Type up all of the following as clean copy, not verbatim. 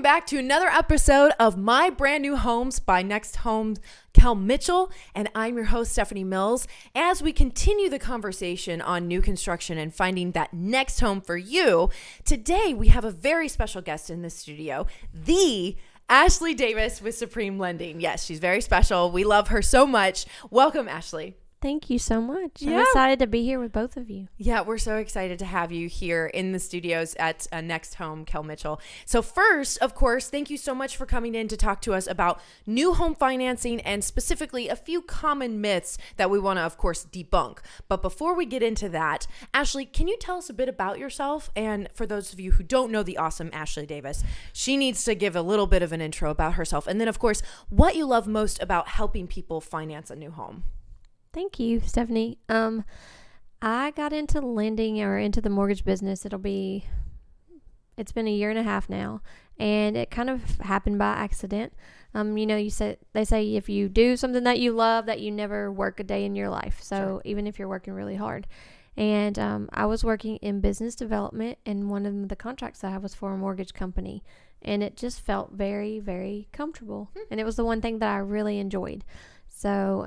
back to another episode of My Brand New Homes by Next Home Cal Mitchell, and I'm your host, Stephanie Mills. As we continue the conversation on new construction and finding that next home for you, today we have a very special guest in the studio, the Ashley Davis with Supreme Lending. Yes, she's very special. We love her so much. Welcome, Ashley. Thank you so much. Yeah. I'm excited to be here with both of you. Yeah, we're so excited to have you here in the studios at Next Home Cal Mitchell. So first, of course, thank you so much for coming in to talk to us about new home financing and specifically a few common myths that we want to, of course, debunk. But before we get into that, Ashley, can you tell us a bit about yourself? And for those of you who don't know the awesome Ashley Davis, she needs to give a little bit of an intro about herself. And then, of course, what you love most about helping people finance a new home. Thank you, Stephanie. I got into lending or into the mortgage business. It's been a year and a half now, and it kind of happened by accident. They say if you do something that you love, that you never work a day in your life. So Sure. even if you're working really hard. And I was working in business development, and one of the contracts I had was for a mortgage company. And it just felt very, very comfortable. And it was the one thing that I really enjoyed. So,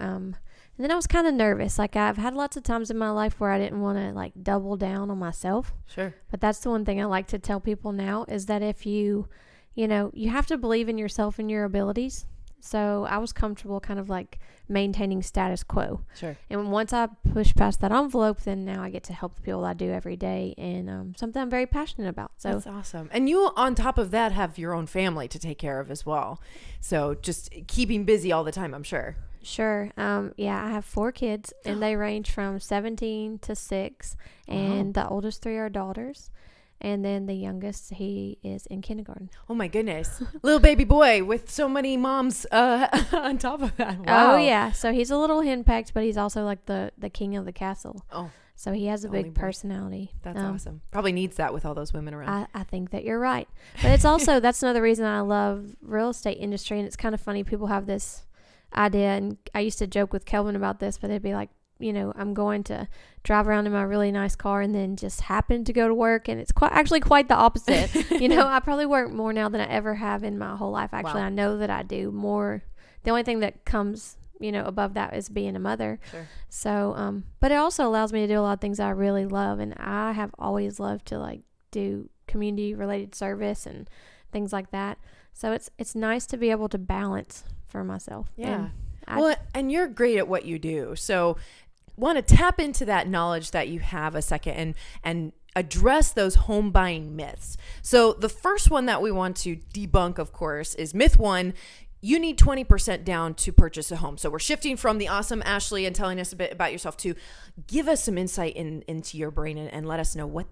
and then I was kind of nervous. Like, I've had lots of times in my life where I didn't want to double down on myself. Sure. But that's the one thing I like to tell people now is that if you have to believe in yourself and your abilities. So I was comfortable kind of maintaining status quo. Sure. And once I push past that envelope, then now I get to help the people I do every day, and something I'm very passionate about. So that's awesome. And you, on top of that, have your own family to take care of as well. So just keeping busy all the time, I'm sure. Sure. I have 4 kids, and they range from 17 to 6, and the oldest 3 are daughters. And then the youngest, he is in kindergarten. Oh my goodness. Little baby boy with so many moms on top of that. Wow. Oh yeah. So he's a little henpecked, but he's also like the king of the castle. Oh. So he has a big personality. That's awesome. Probably needs that with all those women around. I think that you're right. But it's also, that's another reason I love real estate industry. And it's kind of funny. People have this idea, and I used to joke with Kelvin about this, but they'd be like, I'm going to drive around in my really nice car and then just happen to go to work. And it's actually quite the opposite. I probably work more now than I ever have in my whole life. Actually, wow. I know that I do more. The only thing that comes, above that is being a mother. Sure. So, but it also allows me to do a lot of things I really love. And I have always loved to do community related service and things like that. So it's nice to be able to balance for myself. Yeah. And you're great at what you do. So want to tap into that knowledge that you have a second and address those home buying myths. So the first one that we want to debunk, of course, is myth 1. You need 20% down to purchase a home. So we're shifting from the awesome Ashley and telling us a bit about yourself to give us some insight into your brain and let us know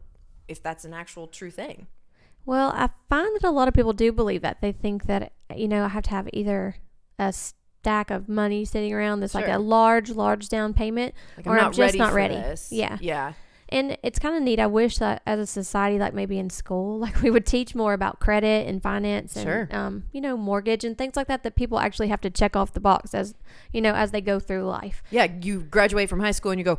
if that's an actual true thing. Well, I find that a lot of people do believe that. They think that, I have to have either a stack of money sitting around that's Sure. like a large down payment, or I'm just not ready. This. Yeah. Yeah. And it's kind of neat. I wish that as a society, maybe in school, we would teach more about credit and finance and, Sure. Mortgage and things like that people actually have to check off the box as as they go through life. Yeah. You graduate from high school and you go,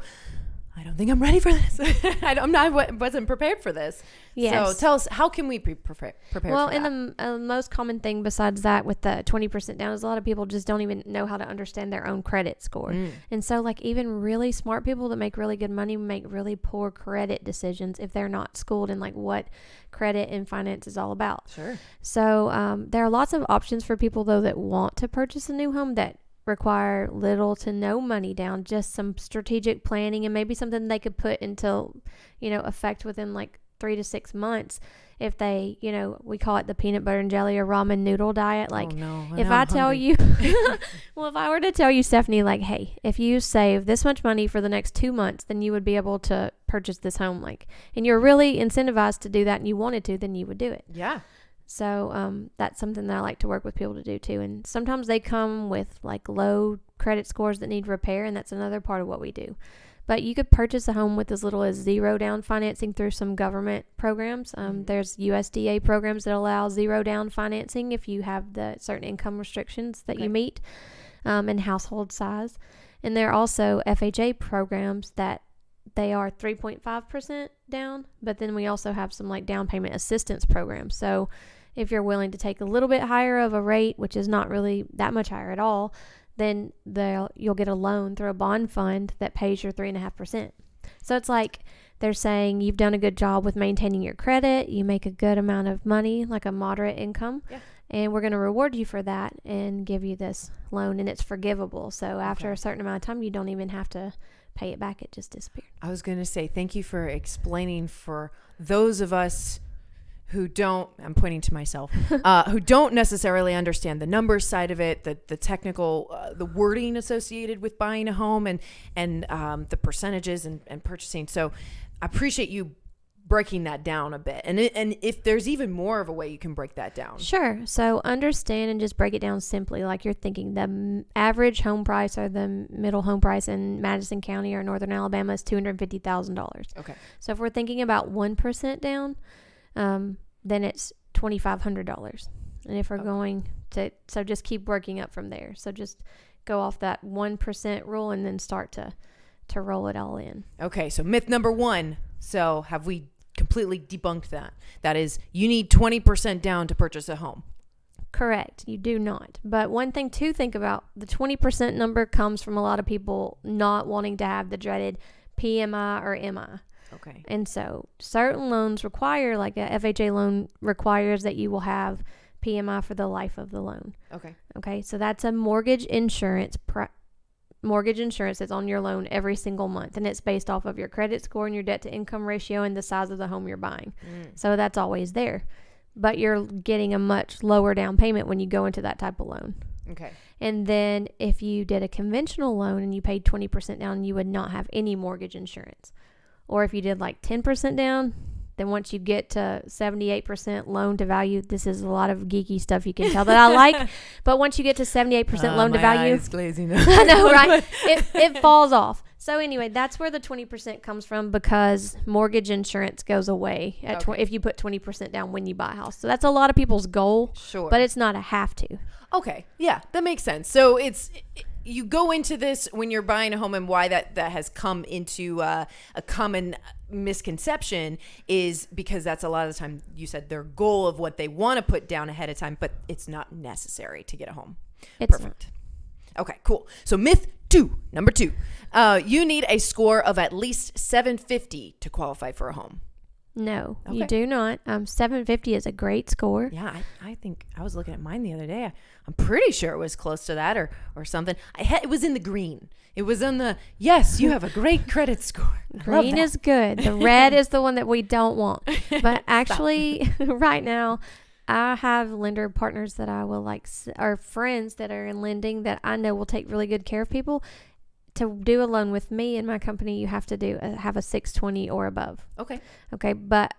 I don't think I'm ready for this. I wasn't prepared for this. Yes. So tell us, how can we prepare for that? Well, and the most common thing besides that with the 20% down is a lot of people just don't even know how to understand their own credit score. And so even really smart people that make really good money make really poor credit decisions if they're not schooled in what credit and finance is all about. Sure. So there are lots of options for people though that want to purchase a new home that require little to no money down, just some strategic planning and maybe something they could put into, effect within 3 to 6 months. If they, we call it the peanut butter and jelly or ramen noodle diet. If I tell you, well, if I were to tell you, Stephanie, hey, if you save this much money for the next 2 months, then you would be able to purchase this home, and you're really incentivized to do that and you wanted to, then you would do it. Yeah. So that's something that I like to work with people to do too. And sometimes they come with low credit scores that need repair, and that's another part of what we do. But you could purchase a home with as little as 0 down financing through some government programs. There's USDA programs that allow 0 down financing if you have the certain income restrictions that you meet and household size. And there are also FHA programs that they are 3.5% down, but then we also have some down payment assistance programs. So If you're willing to take a little bit higher of a rate, which is not really that much higher at all, then you'll get a loan through a bond fund that pays your 3.5%. So it's like they're saying you've done a good job with maintaining your credit. You make a good amount of money, like a moderate income. Yeah. And we're going to reward you for that and give you this loan, and it's forgivable. So after a certain amount of time, you don't even have to pay it back. It just disappeared. I was going to say, thank you for explaining for those of us who don't, I'm pointing to myself, who don't necessarily understand the numbers side of it, the technical, the wording associated with buying a home and the percentages and purchasing. So I appreciate you breaking that down a bit. And if there's even more of a way you can break that down. Sure. So understand and just break it down simply. Like you're thinking the average home price or the middle home price in Madison County or Northern Alabama is $250,000. Okay. So if we're thinking about 1% down, then it's $2,500. And if we're going to, so just keep working up from there. So just go off that 1% rule and then start to roll it all in. Okay. So myth number 1. So have we completely debunked that? That is, you need 20% down to purchase a home. Correct. You do not. But one thing to think about, the 20% number comes from a lot of people not wanting to have the dreaded PMI or MI. Okay. And so certain loans require, like a FHA loan requires that you will have PMI for the life of the loan. Okay. Okay. So that's a mortgage insurance that's on your loan every single month. And it's based off of your credit score and your debt to income ratio and the size of the home you're buying. So that's always there. But you're getting a much lower down payment when you go into that type of loan. Okay. And then if you did a conventional loan and you paid 20% down, you would not have any mortgage insurance. Or if you did like 10% down, then once you get to 78% loan to value, this is a lot of geeky stuff you can tell that I like. But once you get to 78% loan to value, eyes glazing I know, right? It falls off. So anyway, that's where the 20% comes from, because mortgage insurance goes away at if you put 20% down when you buy a house. So that's a lot of people's goal, Sure. but it's not a have to. Okay. Yeah, that makes sense. So you go into this when you're buying a home, and why that has come into a common misconception is because that's a lot of the time, you said, their goal of what they want to put down ahead of time, but it's not necessary to get a home. It's Perfect. Okay, cool. So myth number 2, you need a score of at least 750 to qualify for a home. No, Okay. you do not. 750 is a great score. Yeah, I think I was looking at mine the other day. I'm pretty sure it was close to that or something. It was in the green. It was on the, yes, you have a great credit score. Green is good. The red is the one that we don't want. But actually, right now, I have lender partners that I will or friends that are in lending that I know will take really good care of people. To do a loan with me and my company, you have to have a 620 or above. Okay. But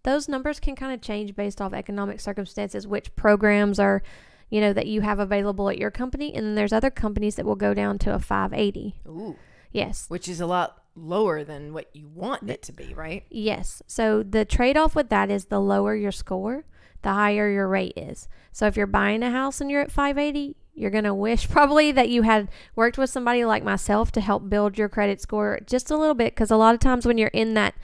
those numbers can kind of change based off economic circumstances, which programs are, that you have available at your company. And then there's other companies that will go down to a 580. Ooh. Yes. Which is a lot lower than what you want it to be, right? Yes. So the trade-off with that is the lower your score, the higher your rate is. So if you're buying a house and you're at 580, you're going to wish probably that you had worked with somebody like myself to help build your credit score just a little bit, because a lot of times when you're in that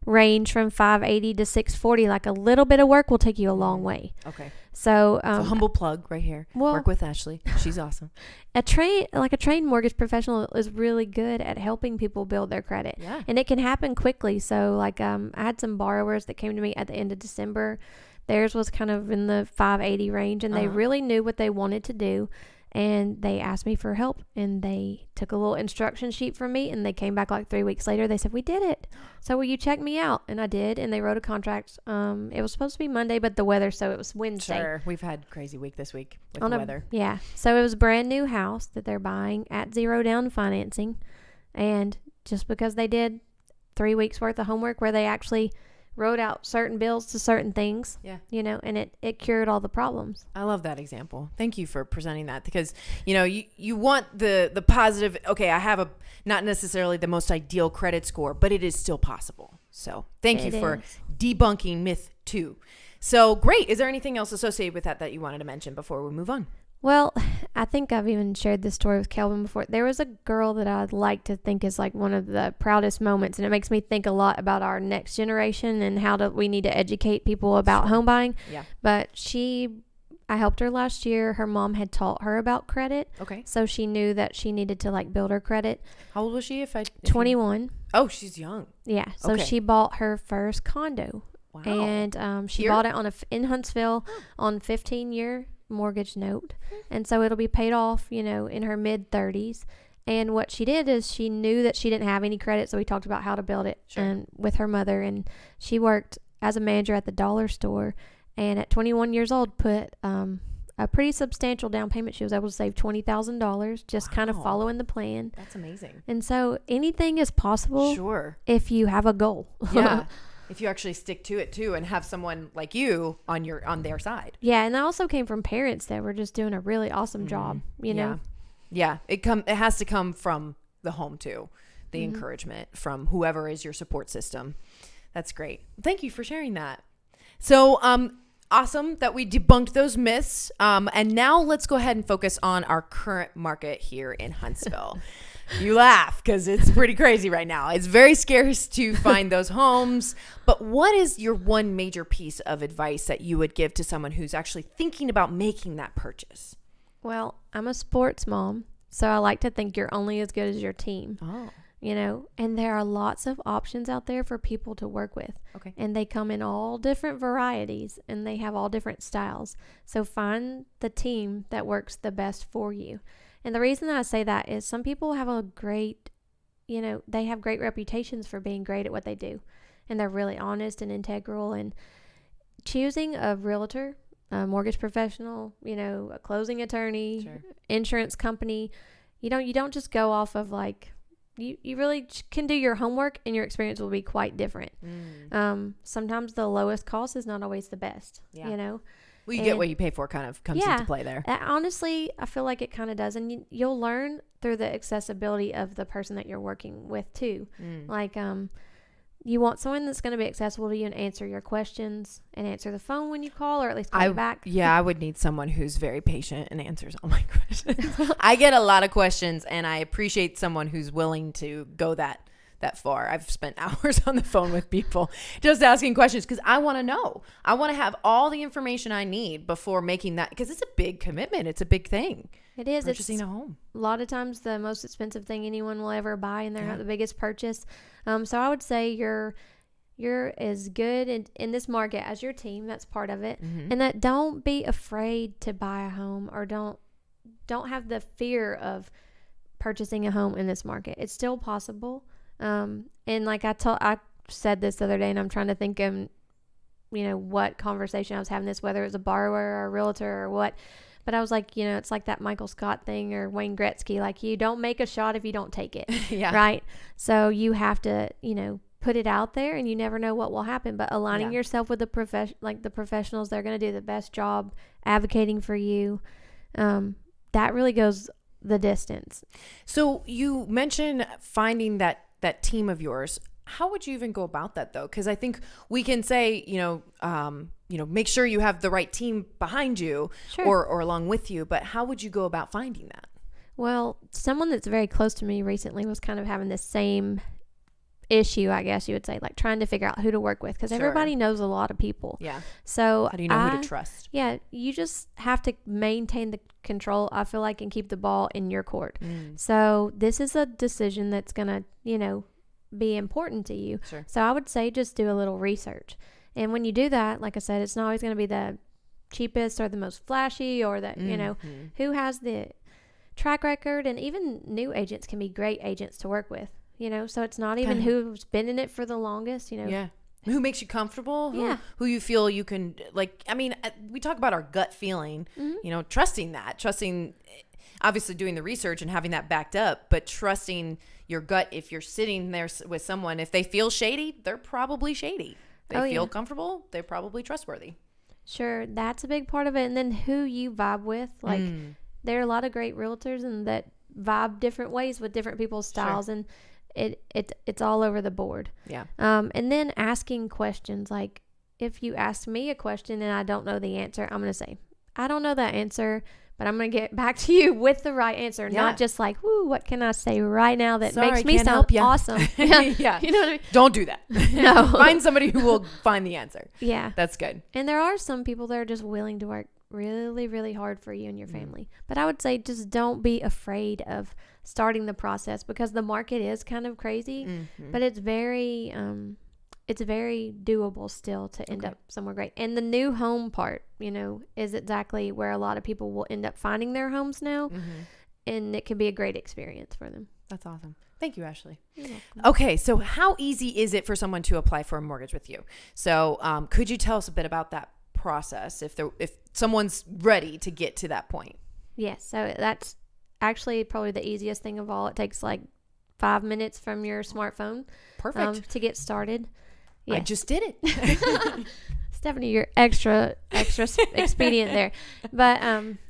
range from 580 to 640, like a little bit of work will take you a long way. Okay. So, humble plug right here. Work with Ashley. She's awesome. A trained mortgage professional is really good at helping people build their credit. Yeah. And it can happen quickly. So I had some borrowers that came to me at the end of December. Theirs was kind of in the 580 range, and they really knew what they wanted to do. And they asked me for help, and they took a little instruction sheet from me, and they came back like 3 weeks later. They said, "We did it. So will you check me out?" And I did, and they wrote a contract. It was supposed to be Monday, but the weather, so it was Wednesday. Sure. We've had crazy week this week with the weather. Yeah. So it was a brand new house that they're buying at 0 down financing. And just because they did 3 weeks worth of homework where they actually wrote out certain bills to certain things, and it cured all the problems. I love that example. Thank you for presenting that, because, you want the positive. Okay, I have not necessarily the most ideal credit score, but it is still possible. So thank you for debunking myth 2. So great. Is there anything else associated with that you wanted to mention before we move on? Well, I think I've even shared this story with Kelvin before. There was a girl that I'd like to think is like one of the proudest moments, and it makes me think a lot about our next generation and we need to educate people about home buying. Yeah. But I helped her last year. Her mom had taught her about credit. Okay. So she knew that she needed to like build her credit. How old was she? 21. Oh, she's young. Yeah. So Okay. she bought her first condo. Wow. And she Here? bought it in Huntsville on 15-year mortgage note. And so it'll be paid off, in her mid 30s. And what she did is she knew that she didn't have any credit. So we talked about how to build it and with her mother. And she worked as a manager at the dollar store. And at 21 years old, put a pretty substantial down payment. She was able to save $20,000 just kind of following the plan. That's amazing. And so anything is possible. Sure. If you have a goal. Yeah. If you actually stick to it too and have someone like you on their side. Yeah, and I also came from parents that were just doing a really awesome job, know. Yeah. It has to come from the home too. The encouragement from whoever is your support system. That's great. Thank you for sharing that. So, awesome that we debunked those myths. And now let's go ahead and focus on our current market here in Huntsville. You laugh because it's pretty crazy right now. It's very scarce to find those homes. But what is your one major piece of advice that you would give to someone who's actually thinking about making that purchase? Well, I'm a sports mom, so I like to think you're only as good as your team. Oh. And there are lots of options out there for people to work with. Okay. And they come in all different varieties and they have all different styles. So find the team that works the best for you. And the reason that I say that is some people have they have great reputations for being great at what they do. And they're really honest and integral. And choosing a realtor, a mortgage professional, a closing attorney, insurance company, you don't just go off of like, you really can do your homework and your experience will be quite different. Sometimes the lowest cost is not always the best, Well, you get what you pay for kind of comes into play there. Honestly, I feel like it kind of does. And you'll learn through the accessibility of the person that you're working with too. Like, you want someone that's going to be accessible to you and answer your questions and answer the phone when you call, or at least call you back. Yeah, I would need someone who's very patient and answers all my questions. I get a lot of questions and I appreciate someone who's willing to go that far. I've spent hours on the phone with people just asking questions because I want to know. I want to have all the information I need before making that, because it's a big commitment. It's a big thing. It is. Purchasing a home. A lot of times the most expensive thing anyone will ever buy, and they're not the biggest purchase. So I would say you're as good in this market as your team. That's part of it. And that don't be afraid to buy a home, or don't have the fear of purchasing a home in this market. It's still possible. And like I said this the other day, and I'm trying to think of, what conversation I was having this, whether it was a borrower or a realtor or what, but I was like, it's like that Michael Scott thing or Wayne Gretzky, like you don't make a shot if you don't take it. Right. So you have to, put it out there, and you never know what will happen, but aligning yourself with the professionals, they're going to do the best job advocating for you. That really goes the distance. So you mentioned finding that team of yours. How would you even go about that though? Because I think we can say, make sure you have the right team behind you or along with you, but how would you go about finding that? Well, someone that's very close to me recently was kind of having the same issue, I guess you would say, like trying to figure out who to work with, because everybody knows a lot of people. Yeah. So how do you know who to trust? Yeah, you just have to maintain the control, I feel like, and keep the ball in your court. So this is a decision that's gonna, be important to you. So I would say just do a little research. And when you do that, like I said, it's not always going to be the cheapest or the most flashy or the, who has the track record. And even new agents can be great agents to work with, so it's not even who's been in it for the longest, Who makes you comfortable, who you feel you can, we talk about our gut feeling, trusting obviously doing the research and having that backed up, but trusting your gut. If you're sitting there with someone, if they feel shady, they're probably shady. They feel comfortable, they're probably trustworthy. Sure, that's a big part of it. And then who you vibe with. Like, there are a lot of great realtors and that vibe different ways with different people's styles, and it's all over the board. Yeah. And then asking questions. Like, if you ask me a question and I don't know the answer, I'm going to say, I don't know that answer, But I'm going to get back to you with the right answer, not just like, "Woo, what can I say right now that Sorry, makes me can't sound help ya." awesome?" Yeah. You know what I mean? Don't do that. No. Find somebody who will find the answer. Yeah. That's good. And there are some people that are just willing to work really, really hard for you and your family. But I would say just don't be afraid of starting the process, because the market is kind of crazy, but it's very doable still to end up somewhere great. And the new home part, is exactly where a lot of people will end up finding their homes now. And it can be a great experience for them. That's awesome. Thank you, Ashley. You're welcome. Okay, so how easy is it for someone to apply for a mortgage with you? So could you tell us a bit about that process if someone's ready to get to that point? Yes, so that's actually probably the easiest thing of all. It takes like 5 minutes from your smartphone. Perfect. To get started. Yes. I just did it. Stephanie, you're extra expedient there. But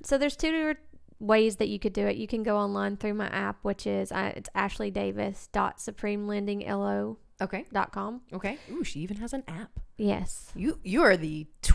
so there's two ways that you could do it. You can go online through my app, which is it's ashleydavis.supremelendinglo.com. Okay. Ooh, she even has an app. Yes. You are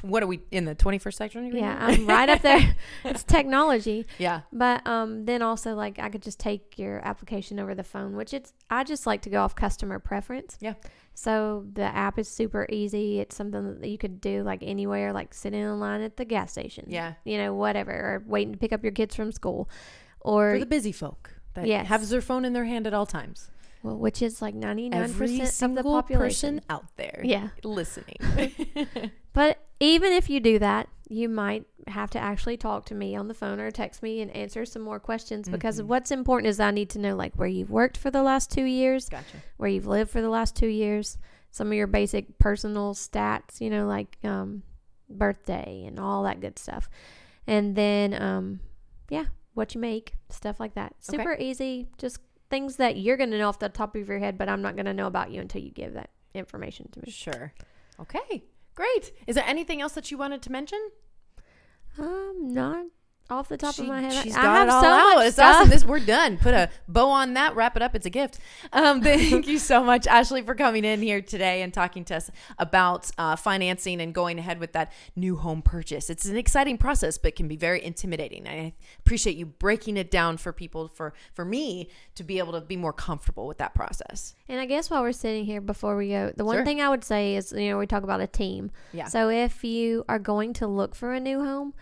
what are we in the 21st century? Yeah, I'm right up there. It's technology. Yeah. But then also, like, I could just take your application over the phone, which I just like to go off customer preference. Yeah. So the app is super easy. It's something that you could do like anywhere, like sitting in line at the gas station. Yeah. Whatever, or waiting to pick up your kids from school, or for the busy folk that has their phone in their hand at all times. Well, which is like 99% Every of single the population. person out there. Yeah. Listening. But even if you do that, you might have to actually talk to me on the phone or text me and answer some more questions, because what's important is I need to know like where you've worked for the last 2 years, Gotcha. where you've lived for the last 2 years, some of your basic personal stats, like birthday and all that good stuff. And then, what you make, stuff like that. Super easy, just things that you're going to know off the top of your head, but I'm not going to know about you until you give that information to me. Sure. Okay. Great. Is there anything else that you wanted to mention? Not off the top of my head. She's I got have it all so out. much It's stuff. awesome. We're done. Put a bow on that. Wrap it up. It's a gift. Thank you so much, Ashley, for coming in here today and talking to us about financing and going ahead with that new home purchase. It's an exciting process, but can be very intimidating. I appreciate you breaking it down for people, for me to be able to be more comfortable with that process. And I guess while we're sitting here, before we go, the one thing I would say is, we talk about a team. Yeah. So if you are going to look for a new home,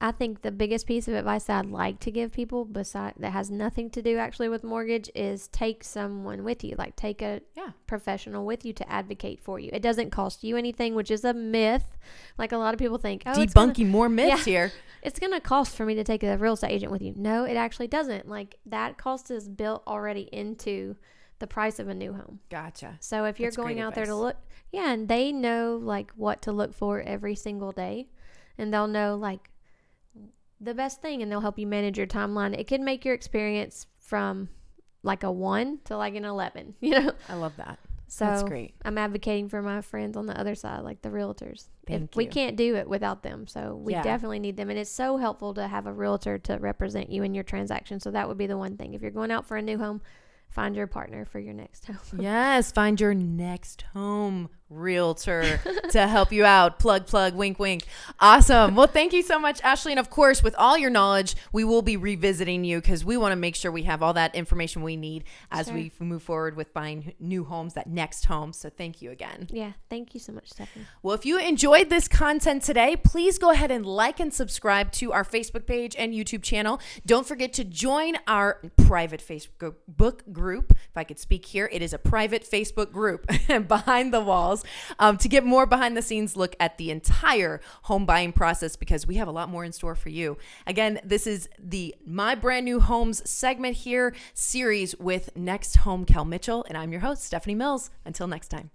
I think the biggest piece of advice that I'd like to give people, that has nothing to do actually with mortgage, is take someone with you. Like, take a professional with you to advocate for you. It doesn't cost you anything, which is a myth. Like, a lot of people think, Debunking more myths here. It's going to cost for me to take a real estate agent with you. No, it actually doesn't. Like, that cost is built already into the price of a new home. Gotcha. So if you're going out there to look, and they know like what to look for every single day, and they'll know like the best thing, and they'll help you manage your timeline. It can make your experience from like a 1 to like an 11, I love that. So that's great. I'm advocating for my friends on the other side, like the realtors. Thank We you. can't do it without them. So we definitely need them. And it's so helpful to have a realtor to represent you in your transaction. So that would be the one thing. If you're going out for a new home, find your partner for your next home. Yes, find your next home realtor to help you out. Plug, wink, wink. Awesome. Well, thank you so much, Ashley. And of course, with all your knowledge, we will be revisiting you because we want to make sure we have all that information we need as we move forward with buying new homes, that next home. So thank you again. Yeah, thank you so much, Stephanie. Well, if you enjoyed this content today, please go ahead and like and subscribe to our Facebook page and YouTube channel. Don't forget to join our private Facebook group. If I could speak here, it is a private Facebook group behind the walls. To get more behind the scenes look at the entire home buying process, because we have a lot more in store for you. Again, this is the My Brand New Homes segment here series with Next Home Cal Mitchell, and I'm your host, Stephanie Mills. Until next time.